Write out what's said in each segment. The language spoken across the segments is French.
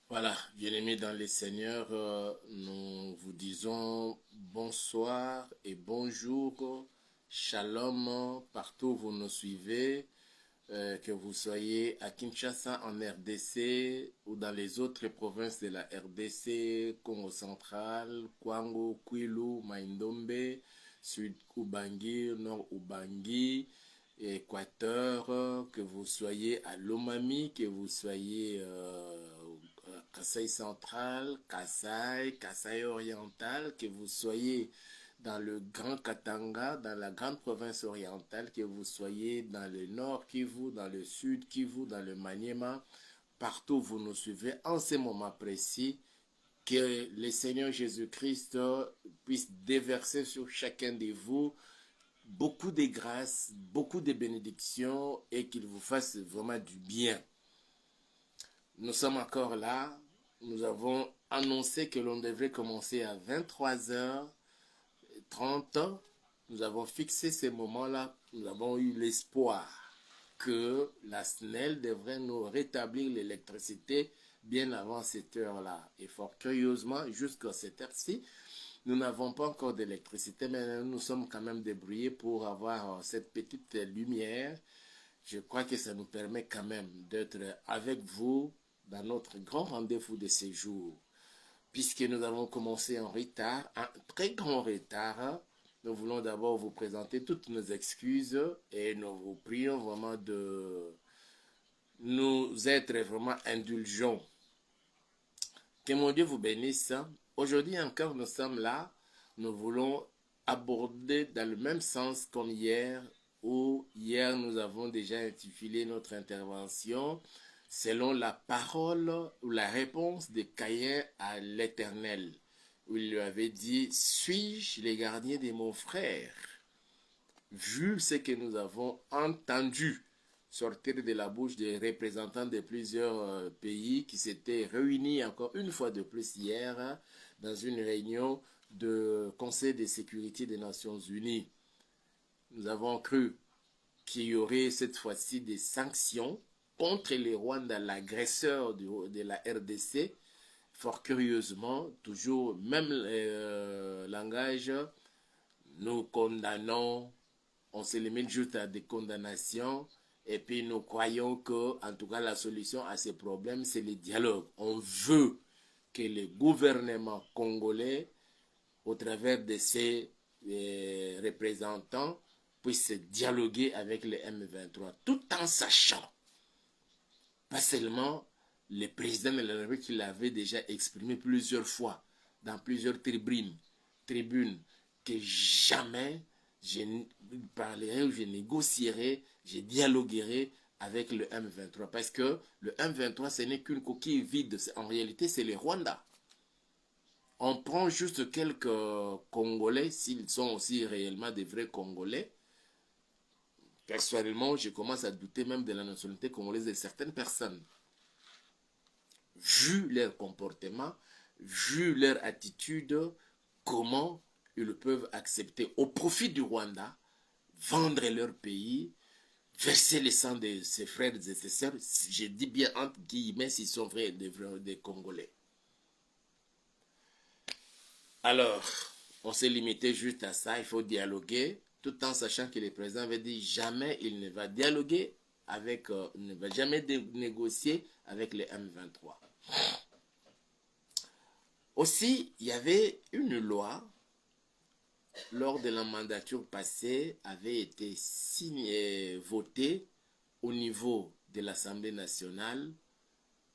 Voilà, bien-aimés dans les seigneurs, nous vous disons bonsoir et bonjour, shalom, partout où vous nous suivez, que vous soyez à Kinshasa en RDC ou dans les autres provinces de la RDC, Congo central, Kwango, Kwilu, Maindombe, Sud Ubangi, Nord Ubangi, Équateur, que vous soyez à Lomami, que vous soyez Kasaï central, Kasaï oriental, que vous soyez dans le Grand Katanga, dans la grande province orientale, que vous soyez dans le nord Kivu, dans le sud Kivu, dans le Maniema, partout où vous nous suivez en ce moment précis, que le Seigneur Jésus-Christ puisse déverser sur chacun de vous beaucoup de grâces, beaucoup de bénédictions et qu'il vous fasse vraiment du bien. Nous sommes encore là. Nous avons annoncé que l'on devrait commencer à 23h30. Nous avons fixé ces moments-là. Nous avons eu l'espoir que la SNEL devrait nous rétablir l'électricité bien avant cette heure-là. Et fort curieusement, jusqu'à cette heure-ci, nous n'avons pas encore d'électricité, mais nous sommes quand même débrouillés pour avoir cette petite lumière. Je crois que ça nous permet quand même d'être avec vous dans notre grand rendez-vous de ces jours. Puisque nous avons commencé en retard, un très grand retard, nous voulons d'abord vous présenter toutes nos excuses et nous vous prions vraiment de nous être vraiment indulgents. Que mon Dieu vous bénisse. Aujourd'hui encore, nous sommes là. Nous voulons aborder dans le même sens comme hier, où hier nous avons déjà intitulé notre intervention selon la parole ou la réponse de Caïn à l'Éternel, où il lui avait dit, suis-je les gardiens de mon frère? Vu ce que nous avons entendu sortir de la bouche des représentants de plusieurs pays qui s'étaient réunis encore une fois de plus hier dans une réunion de Conseil de sécurité des Nations Unies. Nous avons cru qu'il y aurait cette fois-ci des sanctions contre les Rwandais, l'agresseur de la RDC. Fort curieusement, toujours même langage, nous condamnons, on se limite juste à des condamnations et puis nous croyons que, en tout cas, la solution à ces problèmes, c'est le dialogue. On veut que le gouvernement congolais, au travers de ses représentants, puisse dialoguer avec les M23, tout en sachant, pas seulement le président de la République qui l'avait déjà exprimé plusieurs fois dans plusieurs tribunes que jamais je parlerai ou je négocierai, je dialoguerai avec le M23. Parce que le M23, ce n'est qu'une coquille vide. En réalité, c'est le Rwanda. On prend juste quelques Congolais, s'ils sont aussi réellement des vrais Congolais. Personnellement, je commence à douter même de la nationalité congolaise de certaines personnes. Vu leur comportement, vu leur attitude, comment ils peuvent accepter au profit du Rwanda, vendre leur pays, verser le sang de ses frères et ses sœurs, je dis bien entre guillemets s'ils sont vrais des Congolais. Alors, on s'est limité juste à ça, il faut dialoguer, tout en sachant que le président avait dit jamais il ne va dialoguer avec, ne va jamais négocier avec les M23. Aussi, il y avait une loi lors de la mandature passée avait été signée, votée au niveau de l'Assemblée nationale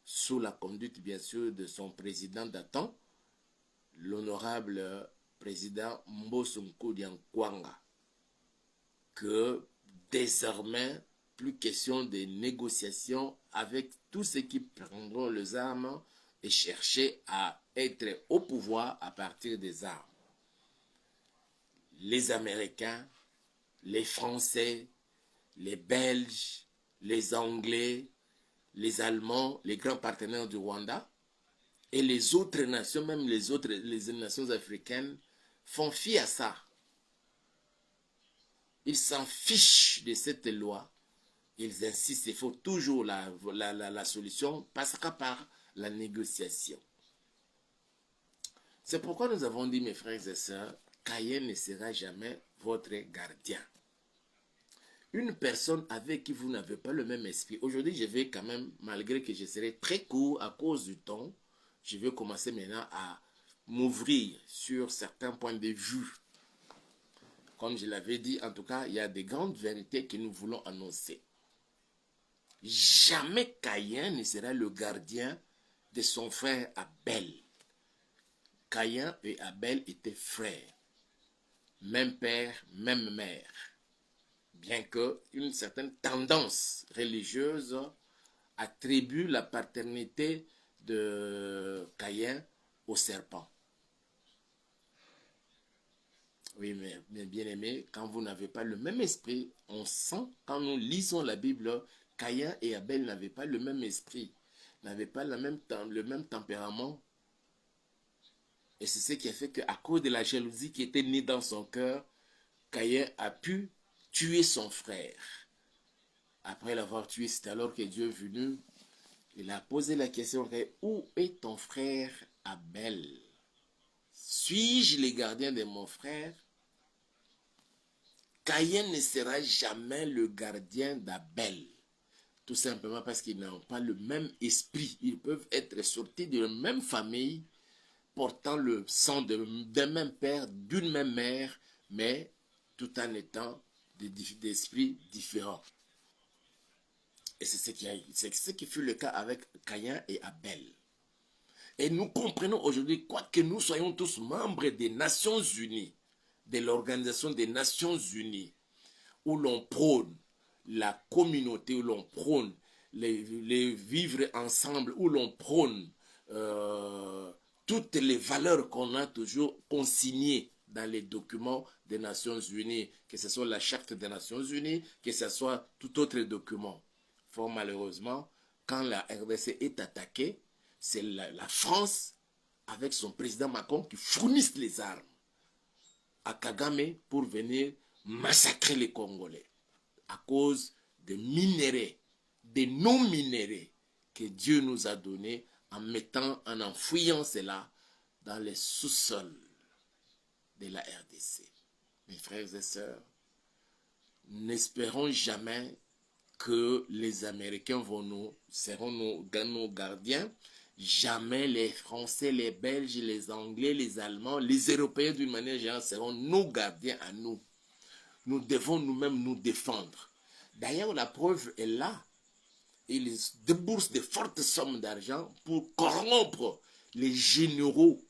sous la conduite bien sûr de son président datant, l'honorable président Mbosso Nkwanga, que désormais plus question de négociations avec tous ceux qui prendront les armes et chercher à être au pouvoir à partir des armes. Les Américains, les Français, les Belges, les Anglais, les Allemands, les grands partenaires du Rwanda, et les autres nations, même les nations africaines, font fi à ça. Ils s'en fichent de cette loi. ils insistent, il faut toujours la solution passera par la négociation. C'est pourquoi nous avons dit, mes frères et sœurs, Caïn ne sera jamais votre gardien. Une personne avec qui vous n'avez pas le même esprit. Aujourd'hui, je vais quand même, malgré que je serai très court à cause du temps, je vais commencer maintenant à m'ouvrir sur certains points de vue. Comme je l'avais dit, en tout cas, il y a des grandes vérités que nous voulons annoncer. Jamais Caïn ne sera le gardien de son frère Abel. Caïn et Abel étaient frères. Même père, même mère. Bien qu'une certaine tendance religieuse attribue la paternité de Caïn au serpent. Oui, mais bien aimé, quand vous n'avez pas le même esprit, on sent, quand nous lisons la Bible, Caïn et Abel n'avaient pas le même esprit, n'avaient pas le même tempérament. Et c'est ce qui a fait qu'à cause de la jalousie qui était née dans son cœur, Caïn a pu tuer son frère. Après l'avoir tué, c'est alors que Dieu est venu. Il a posé la question, où est ton frère Abel? Suis-je le gardien de mon frère? Caïn ne sera jamais le gardien d'Abel. Tout simplement parce qu'ils n'ont pas le même esprit. Ils peuvent être sortis de la même famille, portant le sang d'un même père, d'une même mère, mais tout en étant d'esprits différents. Et c'est ce qui fut le cas avec Caïn et Abel. Et nous comprenons aujourd'hui, quoique nous soyons tous membres des Nations Unies, de l'Organisation des Nations Unies, où l'on prône la communauté, où l'on prône les vivre ensemble, où l'on prône toutes les valeurs qu'on a toujours consignées dans les documents des Nations Unies, que ce soit la Charte des Nations Unies, que ce soit tout autre document. Fort malheureusement, quand la RDC est attaquée, c'est la France, avec son président Macron, qui fournissent les armes à Kagame pour venir massacrer les Congolais à cause des minéraux, des non-minéraux que Dieu nous a donnés en enfouillant cela dans les sous-sols de la RDC. Mes frères et sœurs, n'espérons jamais que les Américains seront nos gardiens. Jamais les Français, les Belges, les Anglais, les Allemands, les Européens d'une manière générale seront nos gardiens à nous. Nous devons nous-mêmes nous défendre. D'ailleurs, la preuve est là. Ils déboursent de fortes sommes d'argent pour corrompre les généraux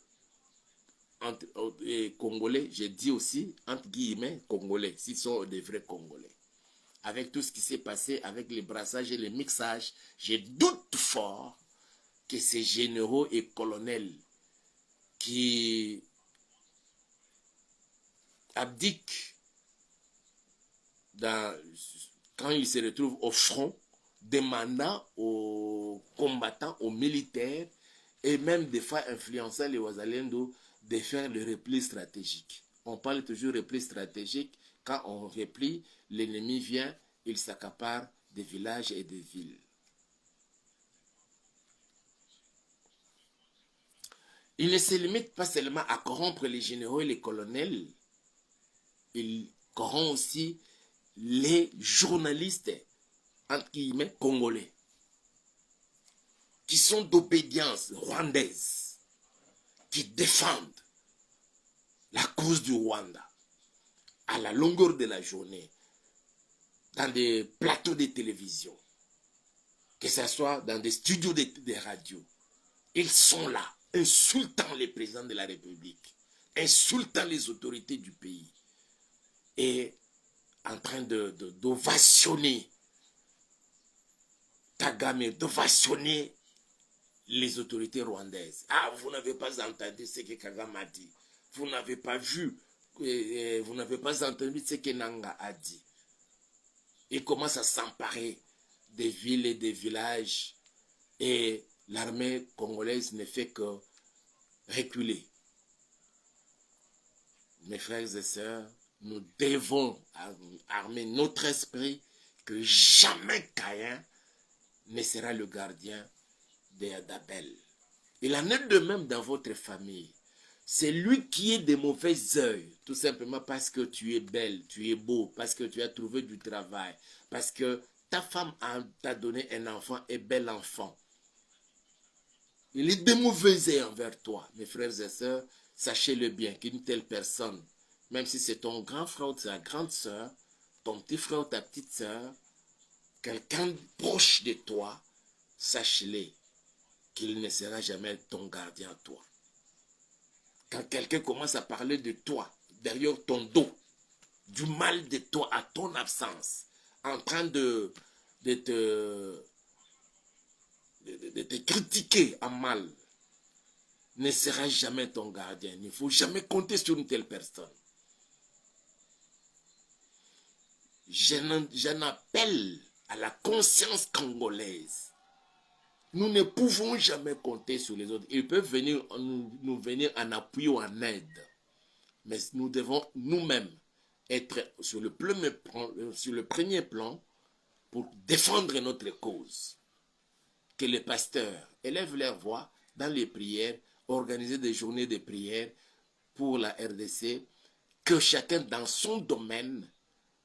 congolais. J'ai dit aussi, entre guillemets, congolais, s'ils sont des vrais Congolais. Avec tout ce qui s'est passé, avec les brassages et les mixages, je doute fort que ces généraux et colonels qui abdiquent quand ils se retrouvent au front, demandant aux combattants, aux militaires, et même des fois influençant les Wazalendo de faire le repli stratégique. On parle toujours de repli stratégique. Quand on replie, l'ennemi vient, il s'accapare des villages et des villes. Il ne se limite pas seulement à corrompre les généraux et les colonels, il corrompt aussi les journalistes, entre guillemets, congolais, qui sont d'obédience rwandaise, qui défendent la cause du Rwanda à la longueur de la journée, dans des plateaux de télévision, que ce soit dans des studios de radio. Ils sont là, insultant les présidents de la République, insultant les autorités du pays, et en train d'ovationner Kagame, d'ovationner les autorités rwandaises. Ah, vous n'avez pas entendu ce que Kagame a dit. Vous n'avez pas vu, vous n'avez pas entendu ce que Nanga a dit. Il commence à s'emparer des villes et des villages, et l'armée congolaise ne fait que reculer. Mes frères et sœurs, nous devons armer notre esprit, que jamais Caïn ne sera le gardien d'Abel. Il en est de même dans votre famille. C'est lui qui est des mauvais œils, tout simplement parce que tu es belle, tu es beau, parce que tu as trouvé du travail, parce que ta femme t'a donné un enfant et bel enfant. Il est de mauvais œil envers toi, mes frères et sœurs. Sachez-le bien qu'une telle personne, même si c'est ton grand frère ou ta grande sœur, ton petit frère ou ta petite sœur, quelqu'un proche de toi, sache-le qu'il ne sera jamais ton gardien, toi. Quand quelqu'un commence à parler de toi, derrière ton dos, du mal de toi à ton absence, en train de te critiquer en mal, ne sera jamais ton gardien. Il ne faut jamais compter sur une telle personne. J'en appelle à la conscience congolaise. Nous ne pouvons jamais compter sur les autres. Ils peuvent venir nous venir en appui ou en aide. Mais nous devons nous-mêmes être sur le premier plan pour défendre notre cause. Que les pasteurs élèvent leur voix dans les prières, organiser des journées de prière pour la RDC, que chacun dans son domaine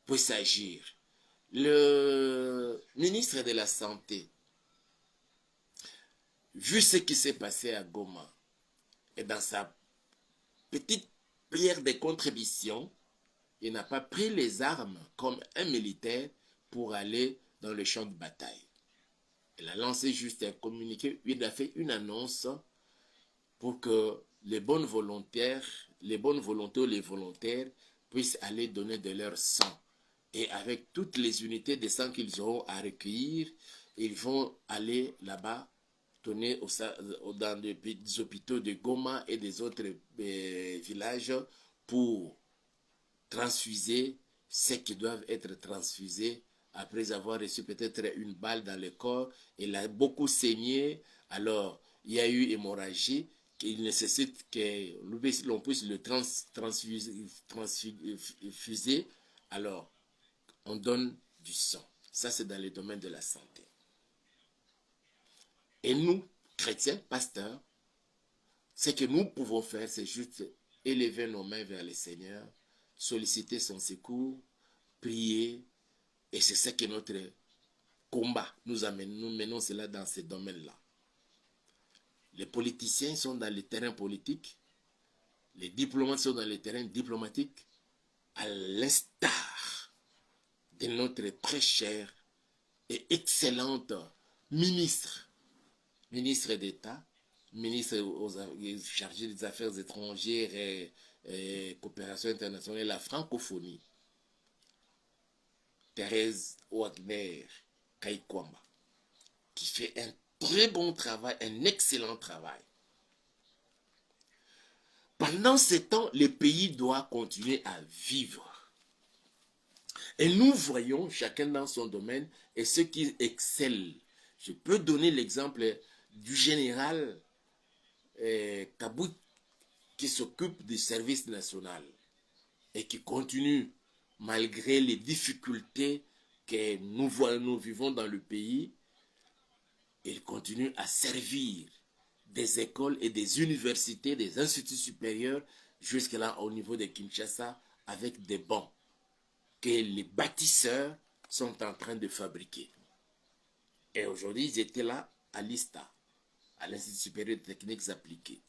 puisse agir. Le ministre de la Santé, vu ce qui s'est passé à Goma, et dans sa petite prière de contribution, il n'a pas pris les armes comme un militaire pour aller dans le champ de bataille. Il a lancé juste un communiqué, il a fait une annonce pour que les bonnes volontés ou les volontaires puissent aller donner de leur sang. Et avec toutes les unités de sang qu'ils auront à recueillir, ils vont aller là-bas donner dans des hôpitaux de Goma et des autres villages pour transfuser ceux qui doivent être transfusés après avoir reçu peut-être une balle dans le corps. Il a beaucoup saigné, alors il y a eu hémorragie. Il nécessite que l'on puisse le transfuser. Alors, on donne du sang. Ça, c'est dans le domaine de la santé. Et nous, chrétiens, pasteurs, ce que nous pouvons faire, c'est juste élever nos mains vers le Seigneur, solliciter son secours, prier, et c'est ça que notre combat nous amène. Nous menons cela dans ces domaines-là. Les politiciens sont dans le terrain politique, les diplomates sont dans le terrain diplomatique, à l'instar de notre très chère et excellente ministre d'État, ministre chargé des Affaires étrangères et coopération internationale, la francophonie, Thérèse Wagner Kaikwamba, qui fait un très bon travail, un excellent travail. Pendant ce temps, le pays doit continuer à vivre. Et nous voyons chacun dans son domaine et ceux qui excellent. Je peux donner l'exemple du général Kabou qui s'occupe du service national et qui continue, malgré les difficultés que nous vivons dans le pays, il continue à servir des écoles et des universités, des instituts supérieurs, jusque-là au niveau de Kinshasa, avec des bancs que les bâtisseurs sont en train de fabriquer. Et aujourd'hui, ils étaient là à l'ISTA, à l'Institut supérieur de techniques appliquées.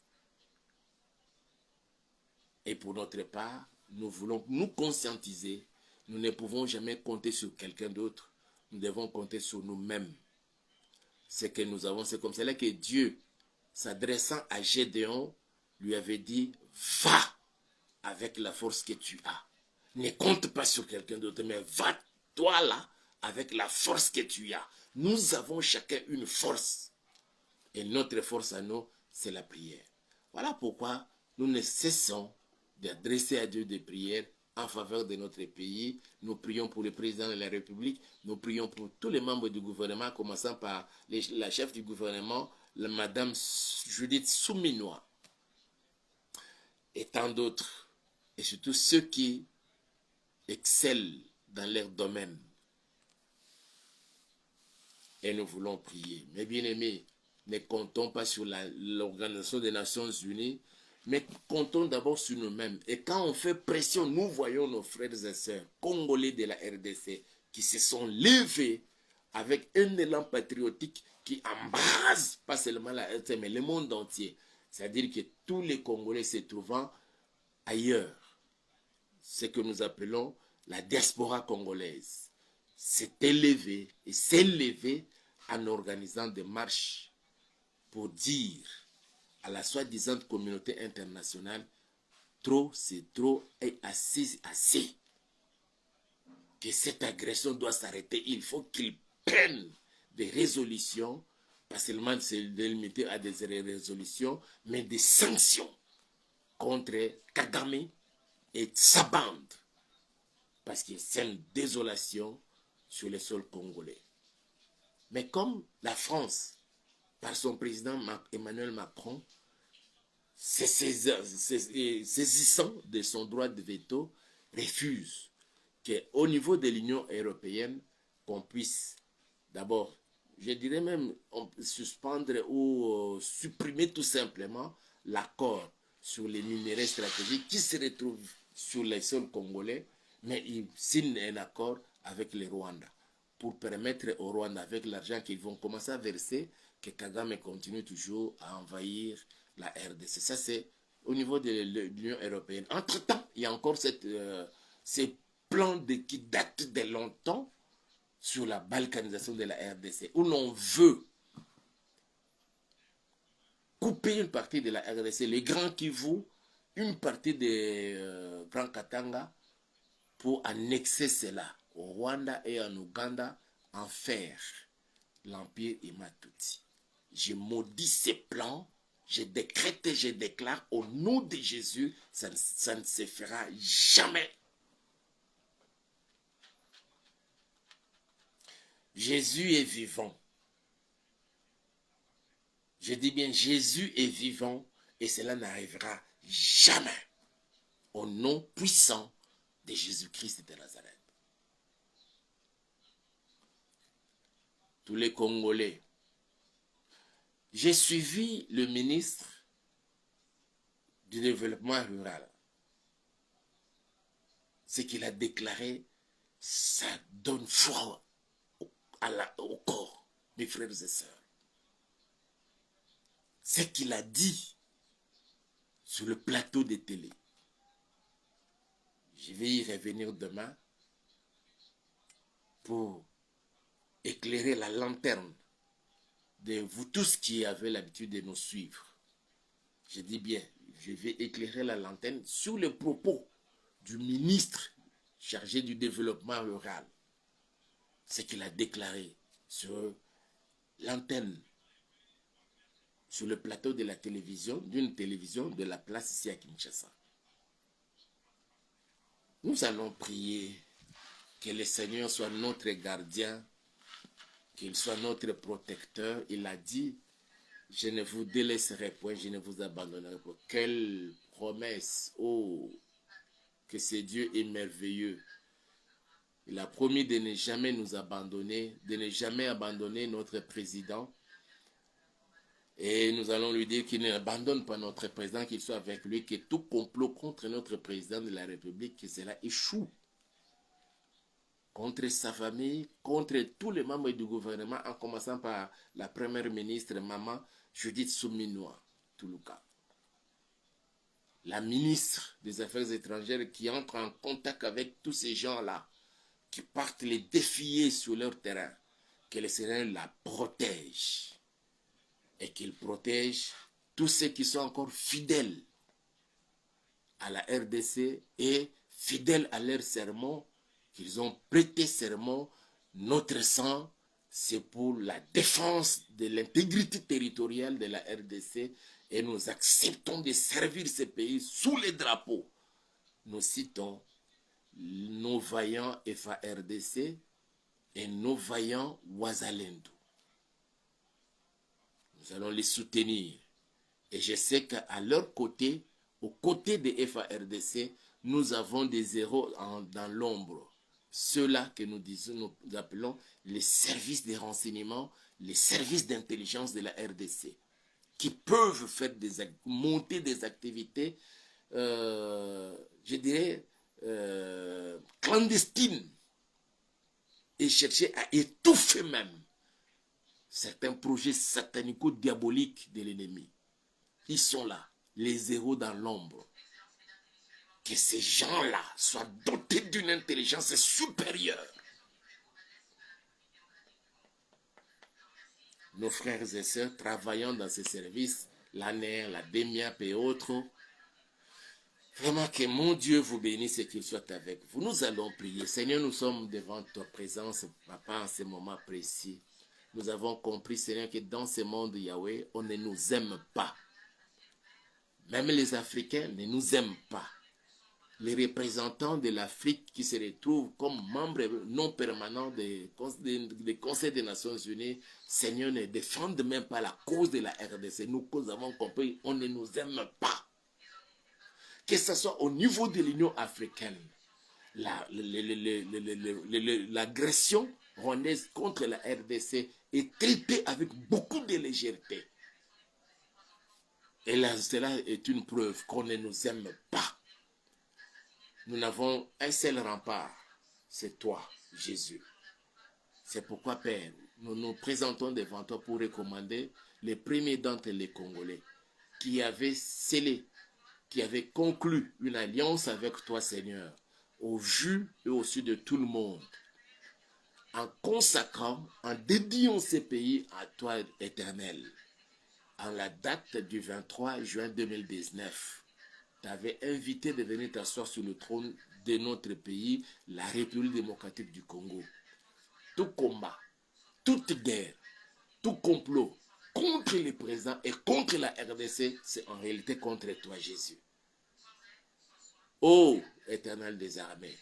Et pour notre part, nous voulons nous conscientiser. Nous ne pouvons jamais compter sur quelqu'un d'autre. Nous devons compter sur nous-mêmes. Ce que nous avons, c'est comme cela que Dieu, s'adressant à Gédéon, lui avait dit, va avec la force que tu as. Ne compte pas sur quelqu'un d'autre, mais va toi là avec la force que tu as. Nous avons chacun une force. Et notre force à nous, c'est la prière. Voilà pourquoi nous ne cessons d'adresser à Dieu des prières en faveur de notre pays. Nous prions pour le président de la République. Nous prions pour tous les membres du gouvernement, commençant par la chef du gouvernement, Madame Judith Souminois, et tant d'autres. Et surtout ceux qui excellent dans leur domaine. et nous voulons prier. Mais bien aimés, ne comptons pas sur l'Organisation des Nations Unies, mais comptons d'abord sur nous-mêmes. Et quand on fait pression, nous voyons nos frères et sœurs congolais de la RDC qui se sont levés avec un élan patriotique qui embrase pas seulement la RDC, mais le monde entier. C'est-à-dire que tous les Congolais se trouvant ailleurs, ce que nous appelons la diaspora congolaise, s'est élevée et s'est levée en organisant des marches pour dire à la soi-disant communauté internationale, trop c'est trop et assez c'est assez. Que cette agression doit s'arrêter. Il faut qu'ils prennent des résolutions, pas seulement se limiter à des résolutions, mais des sanctions contre Kagame et sa bande. Parce que c'est une désolation sur le sol congolais. Mais comme la France, par son président Emmanuel Macron, saisissant de son droit de veto, refuse qu'au niveau de l'Union européenne, qu'on puisse d'abord, je dirais même, suspendre ou supprimer tout simplement l'accord sur les minéraux stratégiques qui se retrouvent sur les sols congolais, mais il signe un accord avec le Rwanda pour permettre au Rwanda, avec l'argent qu'ils vont commencer à verser, que Kagame continue toujours à envahir la RDC. Ça, c'est au niveau de l'Union européenne. Entre-temps, il y a encore ces plans qui datent de longtemps sur la balkanisation de la RDC, où l'on veut couper une partie de la RDC, les Grands Kivu, une partie des Grands Katanga, pour annexer cela au Rwanda et en Ouganda, en faire l'Empire Imatouti. Je maudis ces plans, je décrète et je déclare au nom de Jésus, ça ne se fera jamais. Jésus est vivant. Je dis bien, Jésus est vivant et cela n'arrivera jamais. Au nom puissant de Jésus-Christ de Nazareth. Tous les Congolais. J'ai suivi le ministre du Développement rural. Ce qu'il a déclaré, ça donne foi au corps, mes frères et sœurs. Ce qu'il a dit sur le plateau de télé. Je vais y revenir demain pour éclairer la lanterne de vous tous qui avez l'habitude de nous suivre. Je dis bien, je vais éclairer la lanterne sur les propos du ministre chargé du développement rural. Ce qu'il a déclaré sur l'antenne, sur le plateau de la télévision, d'une télévision de la place ici à Kinshasa. Nous allons prier que le Seigneur soit notre gardien, qu'il soit notre protecteur. Il a dit, je ne vous délaisserai point, je ne vous abandonnerai pas. Quelle promesse, oh, que ce Dieu est merveilleux. Il a promis de ne jamais nous abandonner, de ne jamais abandonner notre président. Et nous allons lui dire qu'il n'abandonne pas notre président, qu'il soit avec lui, que tout complot contre notre président de la République, que cela échoue. Contre sa famille, contre tous les membres du gouvernement, en commençant par la première ministre, Maman Judith Souminoua Toulouka. La ministre des Affaires étrangères qui entre en contact avec tous ces gens-là, qui partent les défier sur leur terrain, que le Seigneur la protège. Et qu'il protège tous ceux qui sont encore fidèles à la RDC et fidèles à leur serment, qu'ils ont prêté serment. Notre sang, c'est pour la défense de l'intégrité territoriale de la RDC et nous acceptons de servir ce pays sous les drapeaux. Nous citons nos vaillants FARDC et nos vaillants Ouazalendo. Nous allons les soutenir. Et je sais qu'à leur côté, aux côtés des FARDC, nous avons des héros dans l'ombre. ceux-là que nous appelons les services de renseignement, les services d'intelligence de la RDC, qui peuvent faire monter des activités, je dirais, clandestines, et chercher à étouffer même certains projets satanico-diaboliques de l'ennemi. Ils sont là, les héros dans l'ombre. Que ces gens-là soient dotés d'une intelligence supérieure. Nos frères et sœurs travaillant dans ces services, l'ANER, la DEMIAP et autres, vraiment que mon Dieu vous bénisse et qu'il soit avec vous. Nous allons prier. Seigneur, nous sommes devant ta présence, Papa, en ce moment précis. Nous avons compris, Seigneur, que dans ce monde, Yahweh, on ne nous aime pas. Même les Africains ne nous aiment pas. Les représentants de l'Afrique qui se retrouvent comme membres non permanents des Conseils des Nations Unies, Seigneur, ne défendent même pas la cause de la RDC. Nous avons compris, on ne nous aime pas. Que ce soit au niveau de l'Union africaine, l'agression rwandaise contre la RDC est traitée avec beaucoup de légèreté. Et là, cela est une preuve qu'on ne nous aime pas. Nous n'avons un seul rempart, c'est toi, Jésus. C'est pourquoi, Père, nous nous présentons devant toi pour recommander les premiers d'entre les Congolais qui avaient scellé, qui avaient conclu une alliance avec toi, Seigneur, au vu et au su de tout le monde, en consacrant, en dédiant ces pays à toi, Éternel. En la date du 23 juin 2019, t'avais invité de venir t'asseoir sur le trône de notre pays, la République démocratique du Congo. Tout combat, toute guerre, tout complot contre les présidents et contre la RDC, c'est en réalité contre toi, Jésus. Ô Éternel des armées,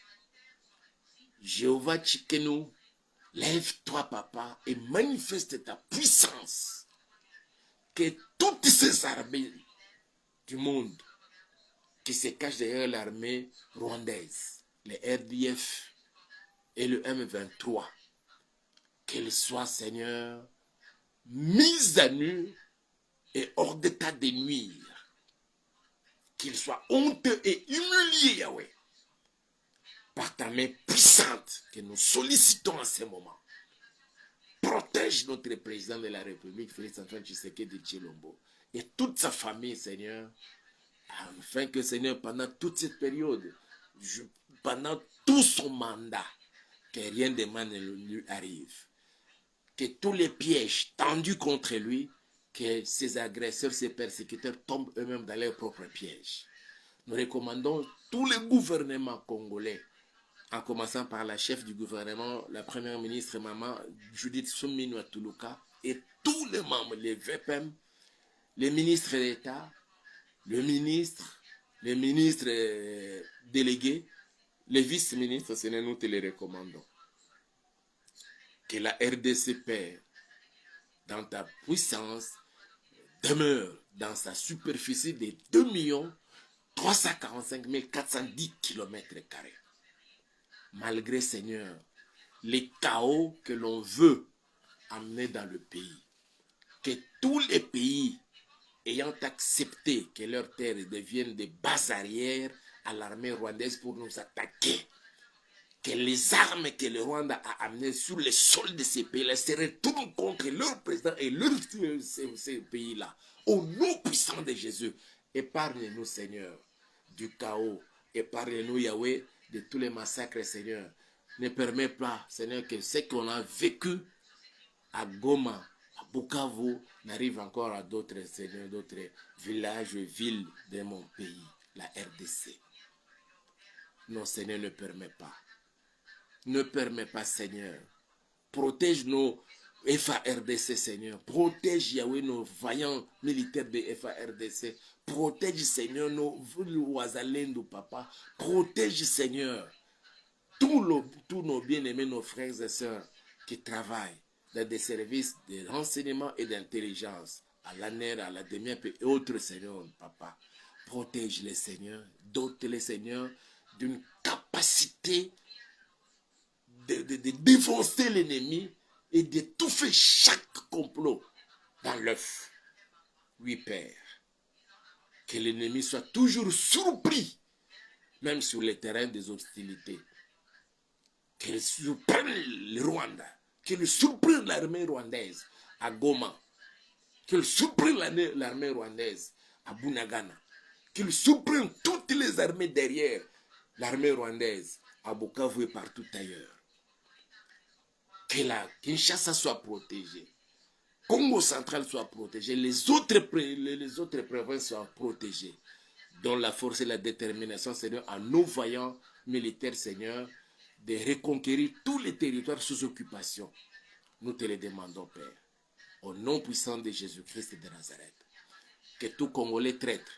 Jéhovah Tchikenu, lève-toi, Papa, et manifeste ta puissance. Que toutes ces armées du monde qui se cachent derrière l'armée rwandaise, les RDF et le M23, qu'elles soient, Seigneur, mises à nu et hors d'état de nuire, qu'ils soient honteux et humiliés, Yahweh, par ta main puissante que nous sollicitons en ce moment. Protège notre président de la République, Félix-Antoine Tshisekedi Tshilombo, et toute sa famille, Seigneur, afin que, Seigneur, pendant toute cette période, pendant tout son mandat, que rien de mal ne lui arrive. Que tous les pièges tendus contre lui, que ses agresseurs, ses persécuteurs tombent eux-mêmes dans leurs propres pièges. Nous recommandons tous les gouvernements congolais, en commençant par la chef du gouvernement, la première ministre, Maman Judith Suminwa Tuluka, et tous les membres, les VPM, les ministres d'État, les ministres délégués, les vice-ministres, c'est nous te les recommandons. Que la RDC, Père, dans ta puissance, demeure dans sa superficie de 2 345 410 km². Malgré, Seigneur, les chaos que l'on veut amener dans le pays. Que tous les pays ayant accepté que leurs terres deviennent des bases arrières à l'armée rwandaise pour nous attaquer, que les armes que le Rwanda a amenées sur le sol de ces pays-là se retournent contre leurs présidents et ces pays-là. Au nom puissant de Jésus, épargne-nous, Seigneur, du chaos. Épargne-nous, Yahweh, de tous les massacres, Seigneur. Ne permets pas, Seigneur, que ce qu'on a vécu à Goma, à Bukavu, n'arrive encore à d'autres, Seigneur, d'autres villages, villes de mon pays, la RDC. Non, Seigneur, ne permet pas. Ne permet pas, Seigneur. Protège nos FARDC, Seigneur. Protège, Yahweh, nos vaillants militaires de FARDC. Protège, Seigneur, nos Ouazalendo, Papa. Protège, Seigneur, tous nos bien-aimés, nos frères et sœurs qui travaillent dans des services de renseignement et d'intelligence, à l'ANER, à la DEMIAP et autres, Seigneur, Papa. Protège les Seigneurs, dote les Seigneurs d'une capacité de défoncer l'ennemi et d'étouffer chaque complot dans l'œuf. Oui, Père, que l'ennemi soit toujours surpris, même sur le terrain des hostilités. Qu'il surprenne le Rwanda, qu'il surprenne l'armée rwandaise à Goma, qu'il surprenne l'armée rwandaise à Bunagana, qu'il surprenne toutes les armées derrière l'armée rwandaise à Bukavu et partout ailleurs. Que la Kinshasa soit protégée, Congo central soit protégé, les autres provinces soient protégées, dont la force et la détermination, Seigneur, à nos vaillants militaires, Seigneur, de reconquérir tous les territoires sous occupation. Nous te le demandons, Père, au nom puissant de Jésus-Christ de Nazareth, que tout Congolais traître,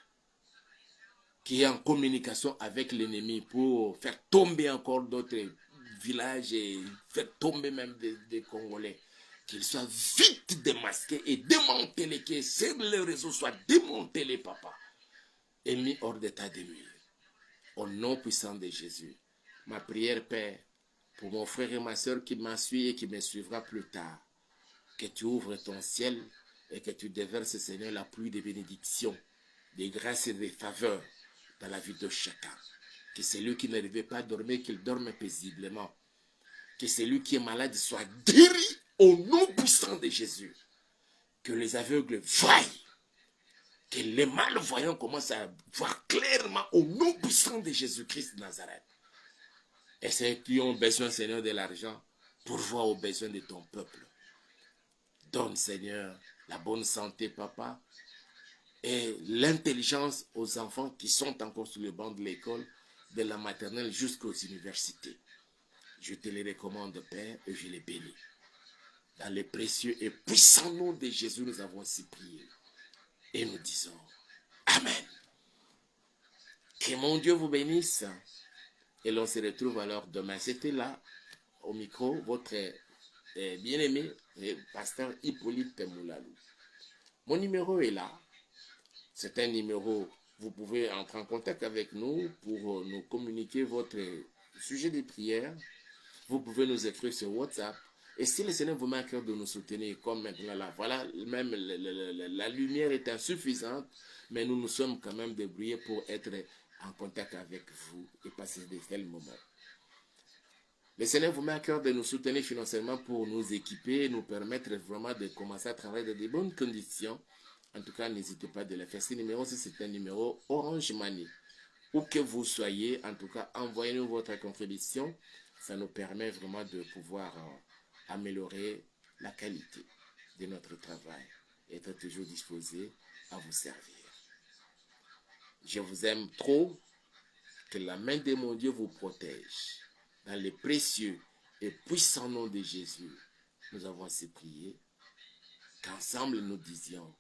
qui est en communication avec l'ennemi pour faire tomber encore d'autres villages et faire tomber même des Congolais, qu'ils soient vite démasqués et démantelés, que sur les réseaux soient démantelés, papa, et mis hors d'état de nuire. Au nom puissant de Jésus, ma prière, Père, pour mon frère et ma soeur qui m'a suivi et qui me suivra plus tard, que tu ouvres ton ciel et que tu déverses, Seigneur, la pluie de bénédictions, des grâces et des faveurs dans la vie de chacun. Que celui qui n'arrivait pas à dormir, qu'il dorme paisiblement. Que celui qui est malade soit guéri au nom puissant de Jésus. Que les aveugles voient. Que les malvoyants commencent à voir clairement au nom puissant de Jésus-Christ de Nazareth. Et ceux qui ont besoin, Seigneur, de l'argent, pourvois aux besoins de ton peuple. Donne, Seigneur, la bonne santé, papa, et l'intelligence aux enfants qui sont encore sur le banc de l'école, de la maternelle jusqu'aux universités. Je te les recommande, Père, et je les bénis. Dans le précieux et puissant nom de Jésus, nous avons ainsi prié. Et nous disons, Amen. Que mon Dieu vous bénisse. Et l'on se retrouve alors demain. C'était là, au micro, votre bien-aimé pasteur Hippolyte Moulalou. Mon numéro est là. C'est un numéro, vous pouvez entrer en contact avec nous pour nous communiquer votre sujet de prière. Vous pouvez nous écrire sur WhatsApp. Et si le Seigneur vous met à cœur de nous soutenir, comme maintenant là, voilà, même la lumière est insuffisante, mais nous nous sommes quand même débrouillés pour être en contact avec vous et passer de tels moments. Le Seigneur vous met à cœur de nous soutenir financièrement pour nous équiper et nous permettre vraiment de commencer à travailler dans de bonnes conditions. En tout cas, n'hésitez pas de le faire. Ce numéro, c'est un numéro Orange Money. Où que vous soyez, en tout cas, envoyez-nous votre contribution. Ça nous permet vraiment de pouvoir améliorer la qualité de notre travail et être toujours disposé à vous servir. Je vous aime trop. Que la main de mon Dieu vous protège. Dans le précieux et puissant nom de Jésus, nous avons ainsi prié. Qu'ensemble nous disions